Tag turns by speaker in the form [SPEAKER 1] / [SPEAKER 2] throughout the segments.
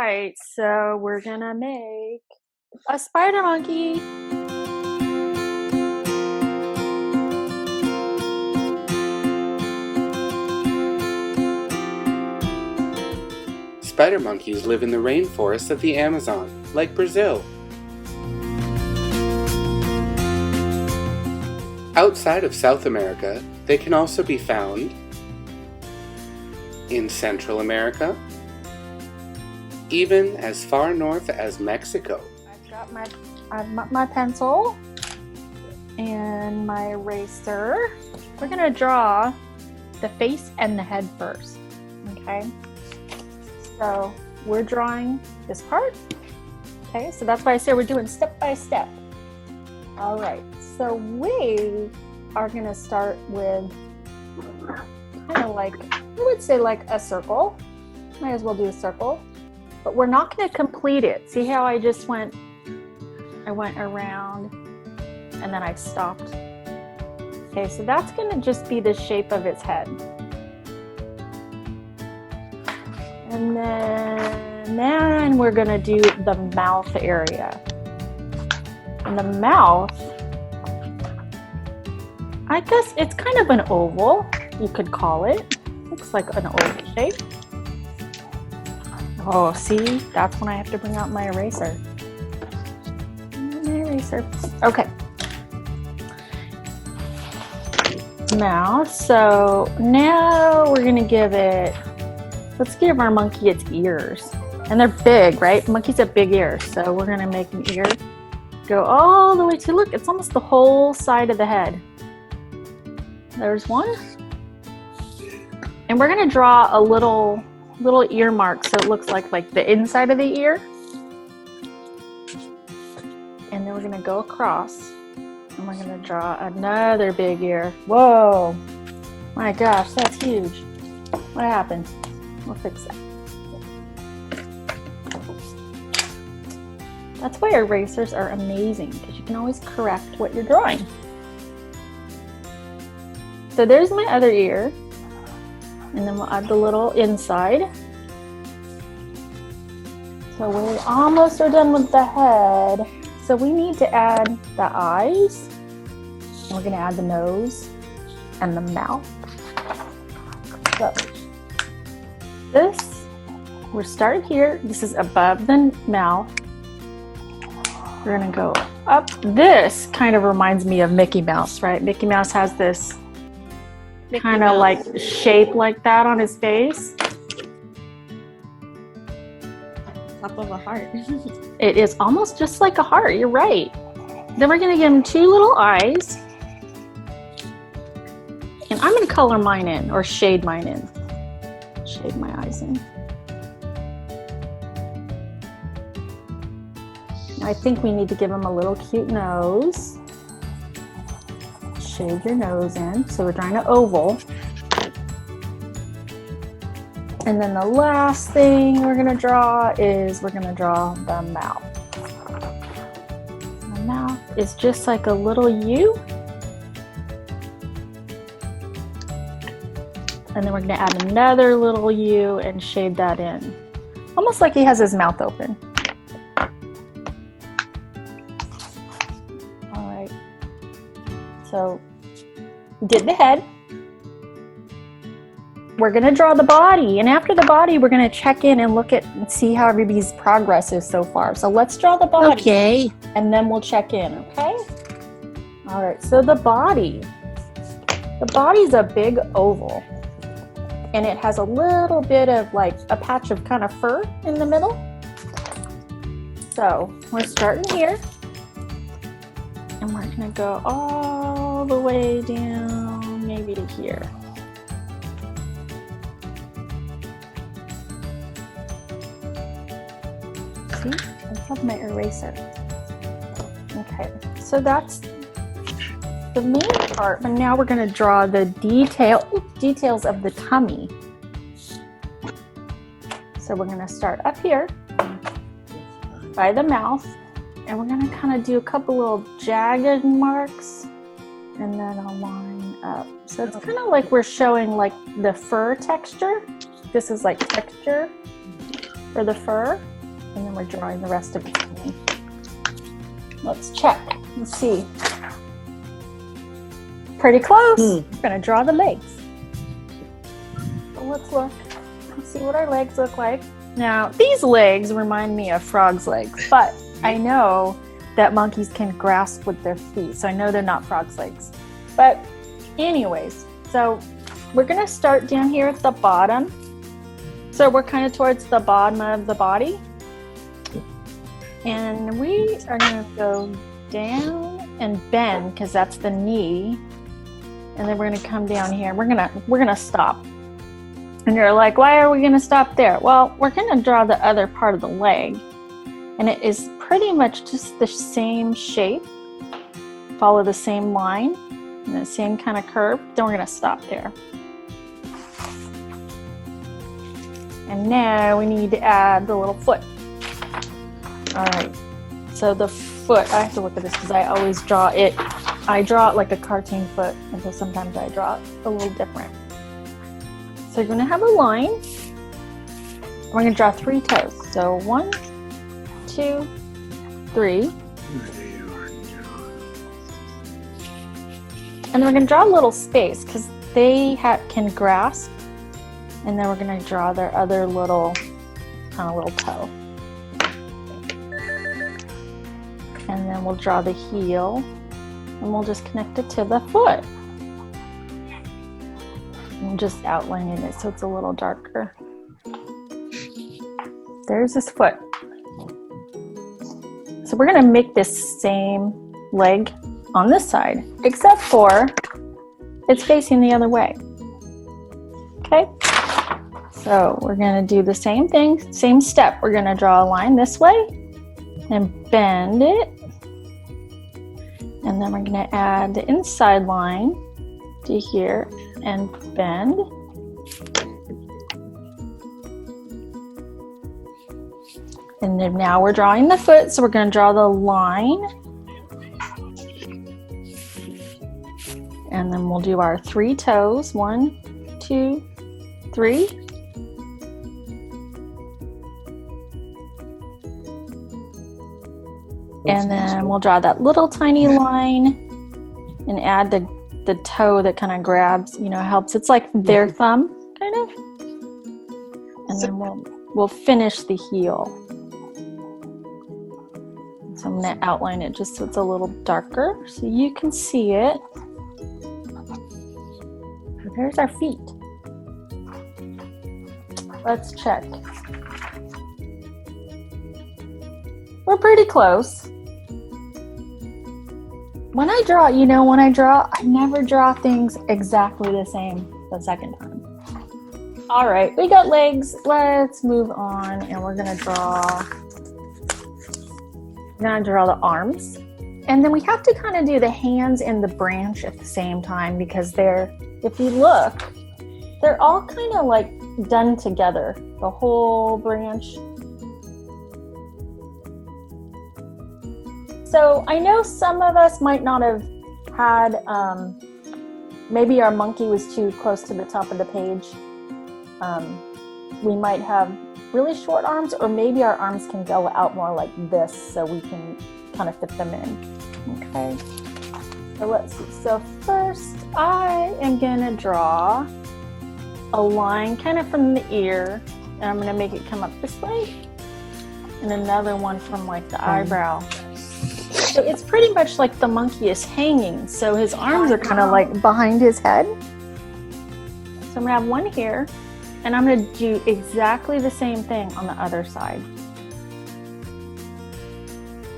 [SPEAKER 1] right, so we're gonna make a spider monkey.
[SPEAKER 2] Spider monkeys live in the rainforests of the Amazon, like Brazil. Outside of South America, they can also be found in Central America, even as far north as Mexico.
[SPEAKER 1] I've got my pencil and my eraser. We're gonna draw the face and the head first, okay? So we're drawing this part, okay? So that's why I say we're doing step by step. All right, so we are gonna start with kind of like, I would say like a circle. Might as well do a circle, but we're not gonna complete it. See how I just went around and then I stopped. Okay, so that's gonna just be the shape of its head. And then we're gonna do the mouth area. And the mouth, I guess it's kind of an oval, you could call it. Looks like an oval shape. Oh, see, that's when I have to bring out my eraser. Okay. Mouth, so now we're gonna let's give our monkey its ears. And they're big, right? Monkeys have big ears, so we're gonna make an ear go all the way to, look, it's almost the whole side of the head. There's one. And we're gonna draw a little ear mark so it looks like the inside of the ear. And then we're gonna go across and we're gonna draw another big ear. Whoa, my gosh, that's huge. What happened? We'll fix that. That's why erasers are amazing, because you can always correct what you're drawing. So there's my other ear. And then we'll add the little inside. So we almost are done with the head. So we need to add the eyes. And we're gonna add the nose and the mouth. So we're starting here. This is above the mouth. We're gonna go up. This kind of reminds me of Mickey Mouse, right? Mickey Mouse has this kind of like shape like that on his face.
[SPEAKER 3] Top of a heart.
[SPEAKER 1] It is almost just like a heart, you're right. Then we're gonna give him two little eyes. And I'm gonna color mine in, or shade mine in. Shade my eyes in. I think we need to give him a little cute nose. Shade your nose in. So we're drawing an oval. And then the last thing we're gonna draw is we're gonna draw the mouth. The mouth is just like a little U. And then we're gonna add another little U and shade that in. Almost like he has his mouth open. All right. So we did the head. We're gonna draw the body, and after the body, we're gonna check in and look at and see how everybody's progress is so far. So let's draw the body.
[SPEAKER 3] Okay.
[SPEAKER 1] And then we'll check in, okay? All right, so the body. The body's a big oval, and it has a little bit of like a patch of kind of fur in the middle. So we're starting here, and we're gonna go all the way down, maybe to here. See, I have my eraser. Okay, so that's the main part, but now we're going to draw the details of the tummy. So we're going to start up here by the mouth, and we're going to kind of do a couple little jagged marks, and then a line up. So it's kind of like we're showing like the fur texture. This is like texture for the fur. And then we're drawing the rest of it. Let's check. Let's see. Pretty close. We're gonna draw the legs. So let's look. Let's see what our legs look like. Now, these legs remind me of frogs' legs, but I know that monkeys can grasp with their feet, so I know they're not frogs' legs. But anyways, so we're gonna start down here at the bottom. So we're kind of towards the bottom of the body. And we are gonna go down and bend, because that's the knee. And then we're gonna come down here. We're gonna stop. And you're like, why are we gonna stop there? Well, we're gonna draw the other part of the leg. And it is pretty much just the same shape. Follow the same line and the same kind of curve. Then we're gonna stop there. And now we need to add the little foot. All right, so the foot, I have to look at this because I always draw it. I draw it like a cartoon foot, and so sometimes I draw it a little different. So you're gonna have a line. We're gonna draw 3 toes. So 1, 2, 3. And then we're gonna draw a little space because they can grasp. And then we're gonna draw their other little toe. And then we'll draw the heel, and we'll just connect it to the foot. I'm just outlining it so it's a little darker. There's his foot. So we're gonna make this same leg on this side, except for it's facing the other way. Okay? So we're gonna do the same thing, same step. We're gonna draw a line this way and bend it. And then we're gonna add the inside line to here and bend. And then now we're drawing the foot, so we're gonna draw the line. And then we'll do our 3 toes. 1, 2, 3. And then we'll draw that little tiny line and add the toe that kind of grabs, helps. It's like their thumb, kind of. And then we'll finish the heel. So I'm going to outline it just so it's a little darker so you can see it. There's our feet. Let's check. We're pretty close. When I draw, I never draw things exactly the same the second time. All right, we got legs. Let's move on, and we're gonna draw the arms. And then we have to kind of do the hands and the branch at the same time because if you look, they're all kind of like done together, the whole branch. So I know some of us might not have had, maybe our monkey was too close to the top of the page. We might have really short arms, or maybe our arms can go out more like this so we can kind of fit them in. Okay, so let's see. So first I am gonna draw a line kind of from the ear, and I'm gonna make it come up this way, and another one from like the eyebrow. So it's pretty much like the monkey is hanging, so his arms are kind of like behind his head. So I'm gonna have one here, and I'm gonna do exactly the same thing on the other side.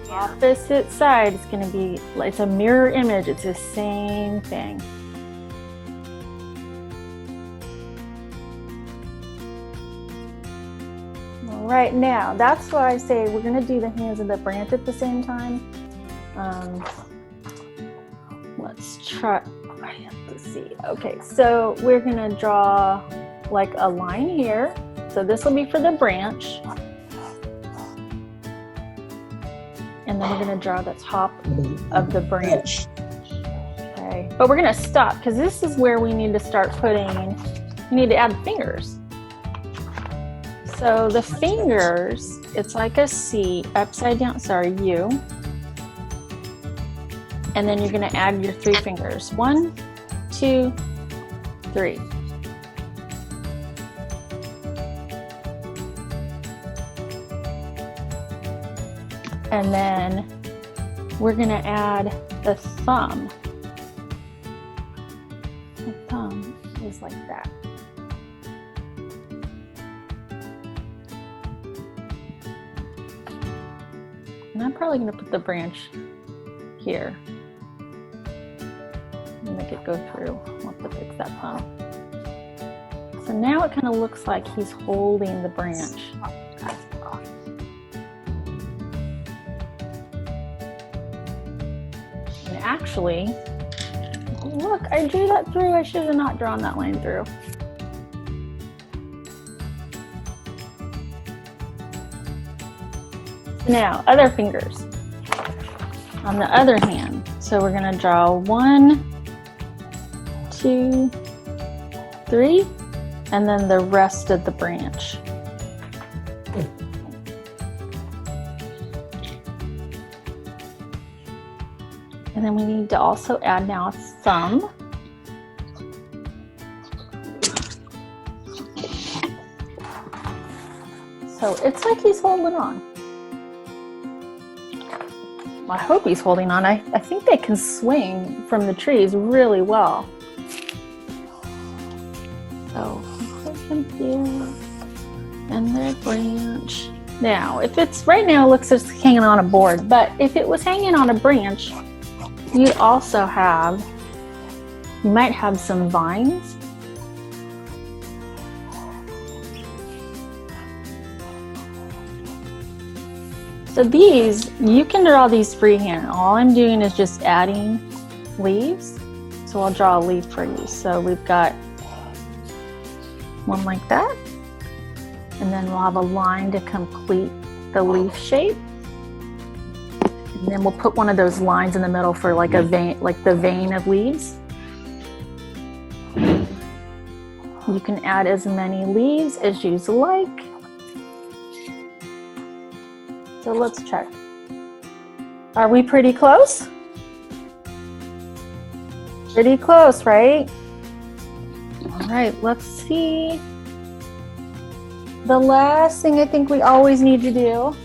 [SPEAKER 1] Opposite side is gonna be, it's a mirror image, it's the same thing. All right, now that's why I say we're gonna do the hands and the branch at the same time. Let's try, I have to see. Okay, so we're gonna draw like a line here. So this will be for the branch. And then we're gonna draw the top of the branch. Okay, but we're gonna stop because this is where we need to start we need to add the fingers. So the fingers, it's like a C, upside down, sorry, U. And then you're gonna add your 3 fingers. 1, 2, 3. And then we're gonna add the thumb. The thumb is like that. And I'm probably gonna put the branch here. And make it go through. I'll have to fix that thumb. So now it kind of looks like he's holding the branch. And actually, look, I drew that through. I should have not drawn that line through. Now, other fingers on the other hand. So we're gonna draw 1, 2, 3, and then the rest of the branch. And then we need to also add now a thumb. So it's like he's holding on. I hope he's holding on. I think they can swing from the trees really well. So put them here and their branch. Now, if it's right now, it looks like it's hanging on a board, but if it was hanging on a branch, you'd also have, you might have some vines. So these, you can draw these freehand. All I'm doing is just adding leaves. So I'll draw a leaf for you. So we've got one like that. And then we'll have a line to complete the leaf shape. And then we'll put one of those lines in the middle for like a vein, like the vein of leaves. You can add as many leaves as you like. So let's check. Are we pretty close? Pretty close, right? All right, let's see. The last thing I think we always need to do,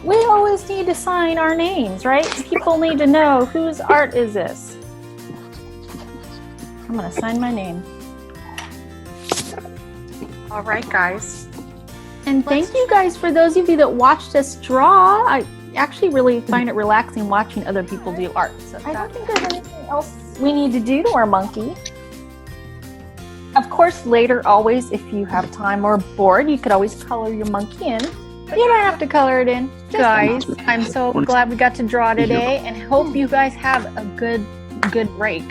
[SPEAKER 1] we always need to sign our names, right? People need to know whose art is this. I'm gonna sign my name. All right, guys. And thank you guys for those of you that watched us draw. I actually really find it relaxing watching other people do art. So I don't think there's anything else we need to do to our monkey. Of course, later, always, if you have time or bored, you could always color your monkey in. You don't have to color it in. Guys, I'm so glad we got to draw today and hope you guys have a good break.